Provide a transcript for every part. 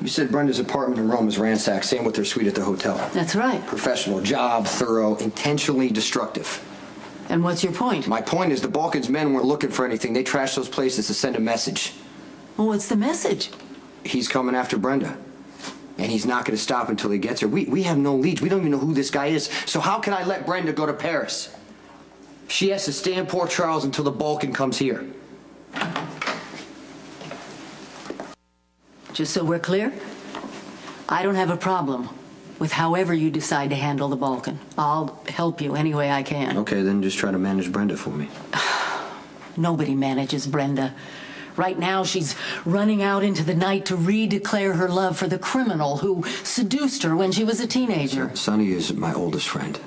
You said Brenda's apartment in Rome was ransacked, same with her suite at the hotel. That's right. Professional job, thorough, intentionally destructive. And what's your point? My point is the Balkans' men weren't looking for anything. They trashed those places to send a message. Well, what's the message? He's coming after Brenda. And he's not going to stop until he gets her. We have no leads. We don't even know who this guy is. So how can I let Brenda go to Paris? She has to stay in Port Charles until the Balkan comes here. Just so we're clear, I don't have a problem with however you decide to handle the Balkan. I'll help you any way I can. Okay, then just try to manage Brenda for me. Nobody manages Brenda. Right now, she's running out into the night to redeclare her love for the criminal who seduced her when she was a teenager. Sonny is my oldest friend.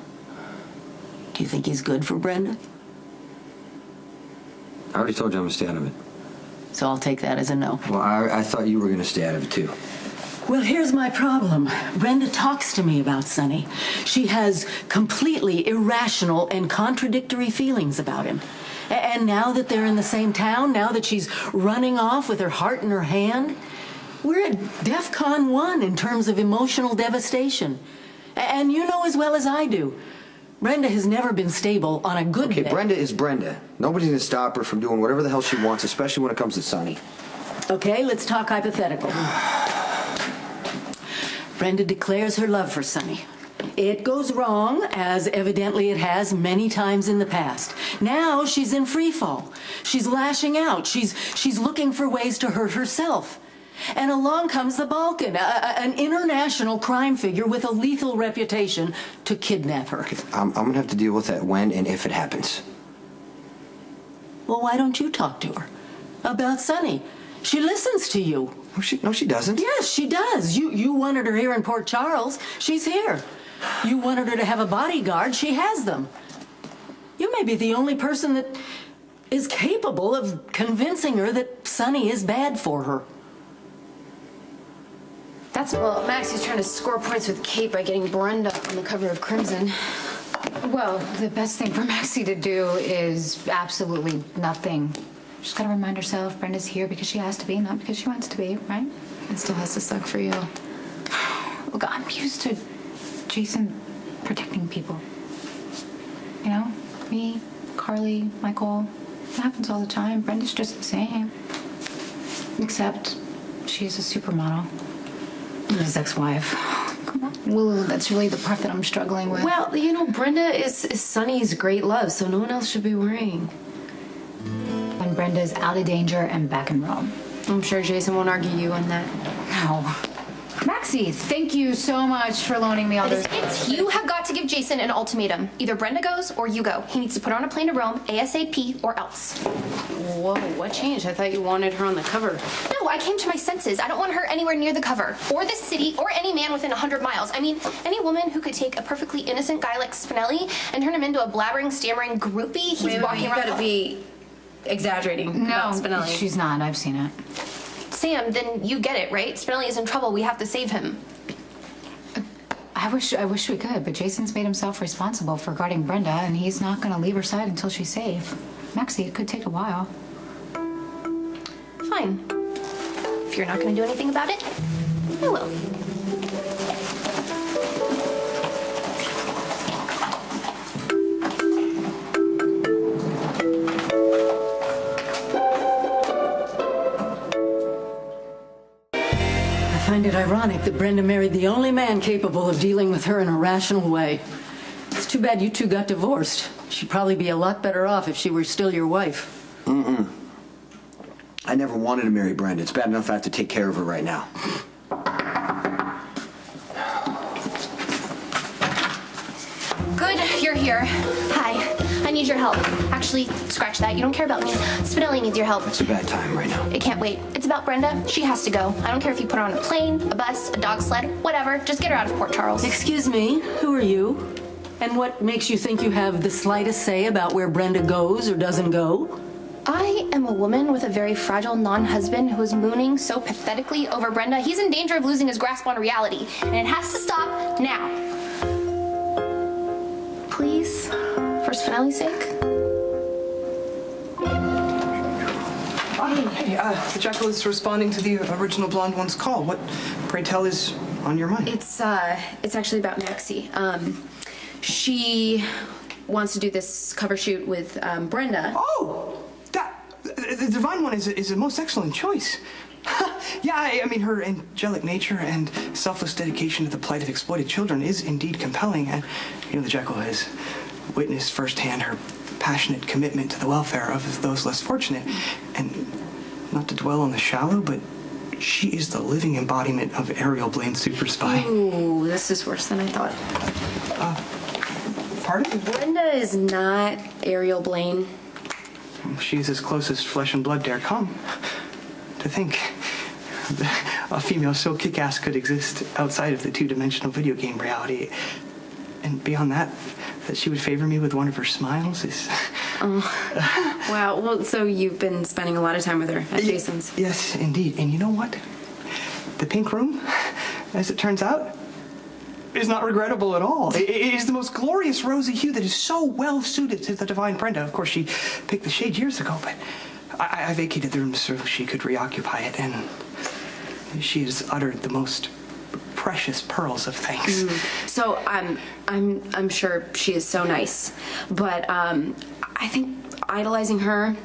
Do you think he's good for Brenda? I already told you I'm going to stay out of it. So I'll take that as a no. Well, I thought you were going to stay out of it, too. Well, here's my problem. Brenda talks to me about Sonny. She has completely irrational and contradictory feelings about him. And now that they're in the same town, now that she's running off with her heart in her hand, we're at DEFCON 1 in terms of emotional devastation. And you know as well as I do, Brenda has never been stable on a good day. Okay, Brenda is Brenda. Nobody's going to stop her from doing whatever the hell she wants, especially when it comes to Sonny. Okay, let's talk hypothetical. Brenda declares her love for Sonny. It goes wrong, as evidently it has many times in the past. Now she's in free fall. She's lashing out. She's looking for ways to hurt herself. And along comes the Balkan, an international crime figure with a lethal reputation to kidnap her. Okay, I'm going to have to deal with that when and if it happens. Well, why don't you talk to her about Sonny? She listens to you. No, she doesn't. Yes, she does. You wanted her here in Port Charles. She's here. You wanted her to have a bodyguard. She has them. You may be the only person that is capable of convincing her that Sonny is bad for her. Well, Maxie's trying to score points with Kate by getting Brenda on the cover of Crimson. Well, the best thing for Maxie to do is absolutely nothing. She's got to remind herself Brenda's here because she has to be, not because she wants to be, right? It still has to suck for you. Look, I'm used to Jason protecting people. You know? Me, Carly, Michael. It happens all the time. Brenda's just the same. Except she's a supermodel. And his ex-wife. Come on. Lulu, that's really the part that I'm struggling with. Well, you know, Brenda is Sonny's great love, so no one else should be worrying. And Brenda's out of danger and back in Rome. I'm sure Jason won't argue you on that. No. Maxie, thank you so much for loaning me all this. You have got to give Jason an ultimatum. Either Brenda goes or you go. He needs to put her on a plane to Rome ASAP or else. Whoa, what changed? I thought you wanted her on the cover. No, I came to my senses. I don't want her anywhere near the cover, or this city, or any man within 100 miles. I mean, any woman who could take a perfectly innocent guy like Spinelli and turn him into a blabbering, stammering groupie. He's walking around. You gotta be exaggerating about Spinelli. She's not. I've seen it. Sam, then you get it, right? Spinelli is in trouble. We have to save him. I wish we could, but Jason's made himself responsible for guarding Brenda, and he's not going to leave her side until she's safe. Maxie, it could take a while. Fine. If you're not going to do anything about it, I will. I find it ironic that Brenda married the only man capable of dealing with her in a rational way. It's too bad you two got divorced. She'd probably be a lot better off if she were still your wife. I never wanted to marry Brenda. It's bad enough I have to take care of her right now. Good, you're here. Hi, I need your help. Actually, scratch that. You don't care about me. Spinelli needs your help. It's a bad time right now. It can't wait. It's about Brenda. She has to go. I don't care if you put her on a plane, a bus, a dog sled, whatever. Just get her out of Port Charles. Excuse me, who are you? And what makes you think you have the slightest say about where Brenda goes or doesn't go? I am a woman with a very fragile non-husband who is mooning so pathetically over Brenda. He's in danger of losing his grasp on reality, and it has to stop now. Please, for Spinelli's sake. Hey, the Jackal is responding to the original blonde one's call. What, pray tell, is on your mind? It's actually about Maxie. She wants to do this cover shoot with Brenda. Oh, the Divine One is a most excellent choice. Yeah, I mean, her angelic nature and selfless dedication to the plight of exploited children is indeed compelling. And, you know, the Jackal has witnessed firsthand her passionate commitment to the welfare of those less fortunate. And not to dwell on the shallow, but she is the living embodiment of Ariel Blaine's super spy. Ooh, this is worse than I thought. Pardon? Brenda is not Ariel Blaine. She's as close as flesh and blood dare come. To think a female so kick-ass could exist outside of the two-dimensional video game reality. And beyond that she would favor me with one of her smiles is... Wow, well, so you've been spending a lot of time with her at Jason's. Yes, indeed. And you know what? The pink room, as it turns out, is not regrettable at all. It is the most glorious rosy hue that is so well suited to the divine Brenda. Of course, she picked the shade years ago, but I vacated the room so she could reoccupy it, and she has uttered the most precious pearls of thanks. So I'm sure she is so nice, but I think idolizing her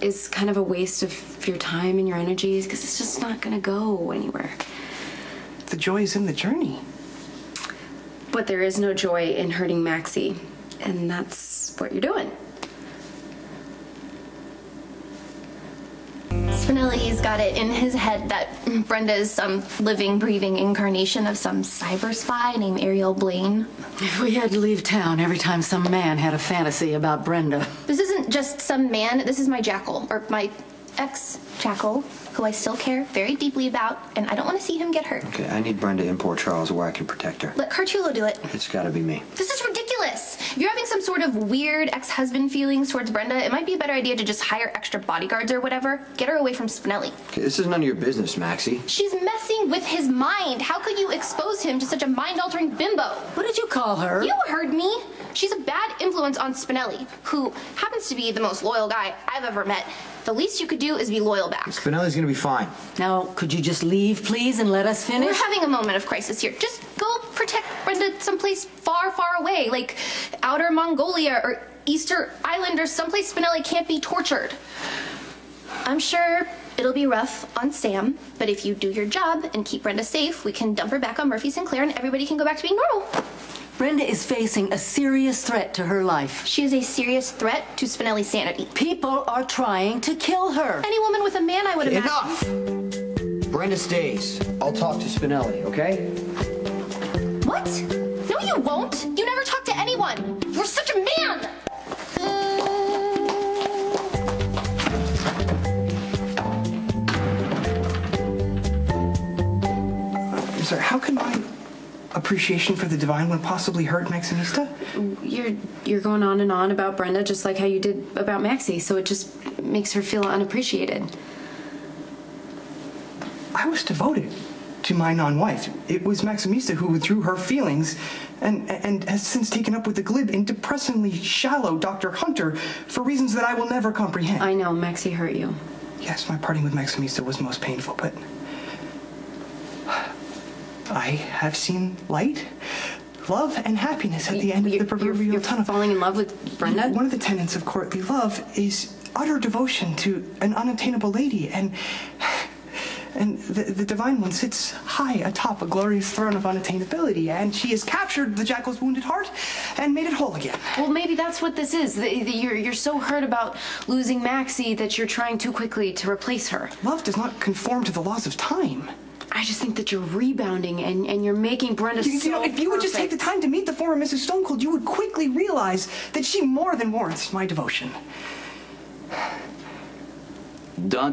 is kind of a waste of your time and your energies because it's just not going to go anywhere. The joy is in the journey. But there is no joy in hurting Maxie, and that's what you're doing. Spinelli's got it in his head that Brenda is some living, breathing incarnation of some cyber spy named Ariel Blaine. If we had to leave town every time some man had a fantasy about Brenda. This isn't just some man, this is my jackal, or my ex-jackal, who I still care very deeply about, and I don't want to see him get hurt. Okay, I need Brenda in Port Charles where I can protect her. Let Cartulo do it. It's gotta be me. This is ridiculous. If you're having some sort of weird ex-husband feelings towards Brenda, it might be a better idea to just hire extra bodyguards or whatever. Get her away from Spinelli. Okay, this is none of your business, Maxie. She's messing with his mind. How could you expose him to such a mind-altering bimbo? What did you call her? You heard me. She's a bad influence on Spinelli, who happens to be the most loyal guy I've ever met. The least you could do is be loyal back. Spinelli's gonna be fine. Now, could you just leave, please, and let us finish? We're having a moment of crisis here. Just go protect Brenda someplace far, far away, like outer Mongolia or Easter Island or someplace Spinelli can't be tortured. I'm sure it'll be rough on Sam, but if you do your job and keep Brenda safe, we can dump her back on Murphy Sinclair and everybody can go back to being normal. Brenda is facing a serious threat to her life. She is a serious threat to Spinelli's sanity. People are trying to kill her. Any woman with a man, I would imagine. Enough! Brenda stays. I'll talk to Spinelli, okay? What? No, you won't. You never talk to anyone. You're such a man. I'm sorry, how can my appreciation for the Divine One possibly hurt Maximista? You're going on and on about Brenda just like how you did about Maxie, so it just makes her feel unappreciated. I was devoted to my non-wife. It was Maximista who withdrew her feelings and has since taken up with the glib and depressingly shallow Dr. Hunter for reasons that I will never comprehend. I know, Maxie hurt you. Yes, my parting with Maximista was most painful, but I have seen light, love, and happiness at the end of the proverbial You're tunnel. falling in love with Brenda? One of the tenets of courtly love is utter devotion to an unattainable lady, and the Divine One sits high atop a glorious throne of unattainability, and she has captured the Jackal's wounded heart and made it whole again. Well, maybe that's what this is. You're so hurt about losing Maxie that you're trying too quickly to replace her. Love does not conform to the laws of time. I just think that you're rebounding and you're making Brenda You know, if you would just take the time to meet the former Mrs. Stone Cold, you would quickly realize that she more than warrants my devotion. Done.